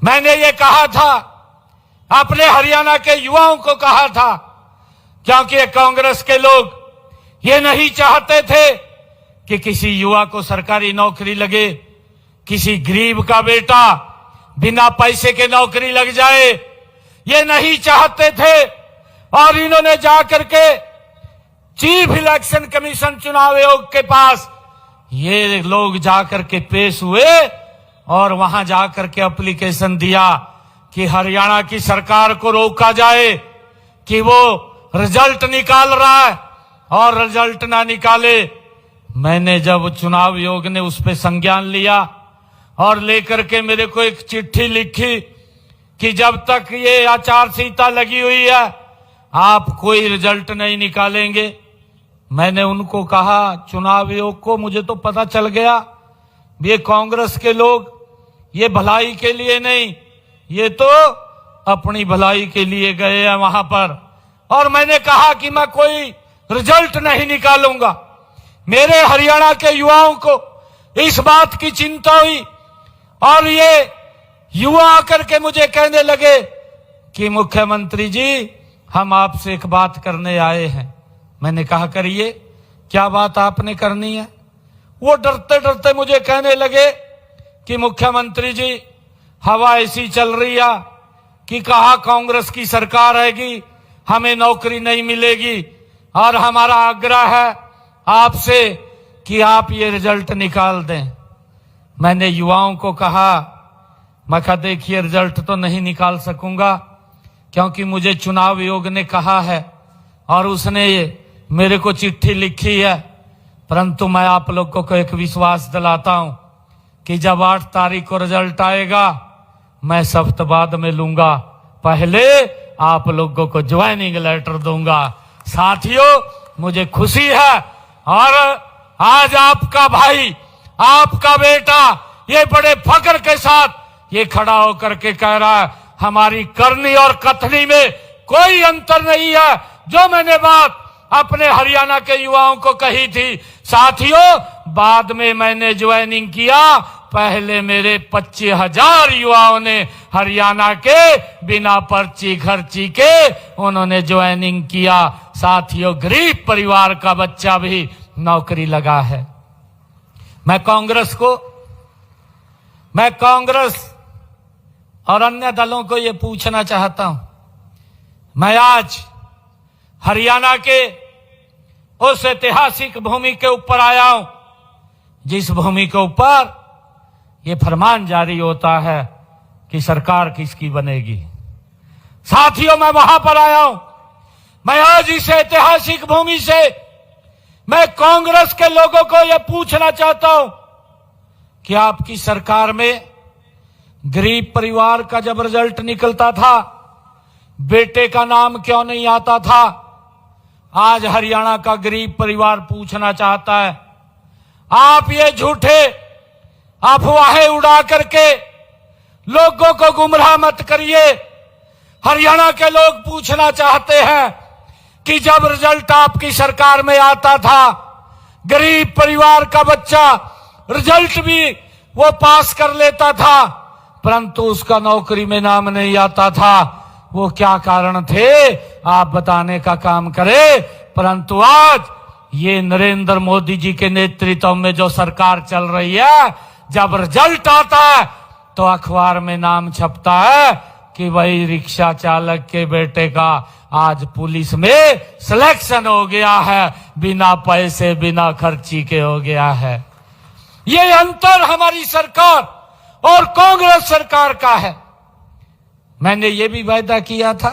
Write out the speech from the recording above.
मैंने ये कहा था, अपने हरियाणा के युवाओं को कहा था, क्योंकि कांग्रेस के लोग ये नहीं चाहते थे कि किसी युवा को सरकारी नौकरी लगे, किसी गरीब का बेटा बिना पैसे के नौकरी लग जाए, ये नहीं चाहते थे। और इन्होंने जाकर के चीफ इलेक्शन कमीशन चुनाव आयोग के पास ये लोग जाकर के पेश हुए और वहां जाकर के एप्लीकेशन दिया कि हरियाणा की सरकार को रोका जाए कि वो रिजल्ट निकाल रहा है और रिजल्ट ना निकाले। मैंने जब चुनाव आयोग ने उस पर संज्ञान लिया और लेकर के मेरे को एक चिट्ठी लिखी कि जब तक ये आचार संहिता लगी हुई है आप कोई रिजल्ट नहीं निकालेंगे। मैंने उनको कहा, चुनाव आयोग को, मुझे तो पता चल गया ये कांग्रेस के लोग ये भलाई के लिए नहीं, ये तो अपनी भलाई के लिए गए हैं वहां पर। और मैंने कहा कि मैं कोई रिजल्ट नहीं निकालूंगा। मेरे हरियाणा के युवाओं को इस बात की चिंता हुई और ये युवा आकर के मुझे कहने लगे कि मुख्यमंत्री जी हम आपसे एक बात करने आए हैं। मैंने कहा करिए, क्या बात आपने करनी है? वो डरते डरते मुझे कहने लगे कि मुख्यमंत्री जी हवा ऐसी चल रही है कि कहा कांग्रेस की सरकार आएगी हमें नौकरी नहीं मिलेगी और हमारा आग्रह है आपसे कि आप ये रिजल्ट निकाल दें। मैंने युवाओं को कहा, मैं कहा देखिए रिजल्ट तो नहीं निकाल सकूंगा क्योंकि मुझे चुनाव आयोग ने कहा है और उसने मेरे को चिट्ठी लिखी है, परंतु मैं आप लोगों को एक विश्वास दिलाता हूं कि जब 8 तारीख को रिजल्ट आएगा मैं सख्त बाद में लूंगा, पहले आप लोगों को ज्वाइनिंग लेटर दूंगा। साथियों मुझे खुशी है और आज आपका भाई, आपका बेटा ये बड़े फख्र के साथ ये खड़ा होकर के कह रहा है हमारी करनी और कथनी में कोई अंतर नहीं है। जो मैंने बात अपने हरियाणा के युवाओं को कही थी, साथियों बाद में मैंने ज्वाइनिंग किया, पहले मेरे 25,000 युवाओं ने हरियाणा के बिना पर्ची खर्ची के उन्होंने ज्वाइनिंग किया। साथियों गरीब परिवार का बच्चा भी नौकरी लगा है। मैं कांग्रेस और अन्य दलों को ये पूछना चाहता हूं, मैं आज हरियाणा के उस ऐतिहासिक भूमि के ऊपर आया हूं जिस भूमि के ऊपर ये फरमान जारी होता है कि सरकार किसकी बनेगी। साथियों मैं वहां पर आया हूं। मैं आज इस ऐतिहासिक भूमि से मैं कांग्रेस के लोगों को यह पूछना चाहता हूं कि आपकी सरकार में गरीब परिवार का जब रिजल्ट निकलता था बेटे का नाम क्यों नहीं आता था? आज हरियाणा का गरीब परिवार पूछना चाहता है। आप ये झूठे अफवाहें उड़ा करके लोगों को गुमराह मत करिए। हरियाणा के लोग पूछना चाहते हैं कि जब रिजल्ट आपकी सरकार में आता था गरीब परिवार का बच्चा रिजल्ट भी वो पास कर लेता था परंतु उसका नौकरी में नाम नहीं आता था, वो क्या कारण थे आप बताने का काम करें। परंतु आज ये नरेंद्र मोदी जी के नेतृत्व में जो सरकार चल रही है, जब रिजल्ट आता है तो अखबार में नाम छपता है कि वही रिक्शा चालक के बेटे का आज पुलिस में सिलेक्शन हो गया है, बिना पैसे बिना खर्ची के हो गया है। ये अंतर हमारी सरकार और कांग्रेस सरकार का है। मैंने ये भी वायदा किया था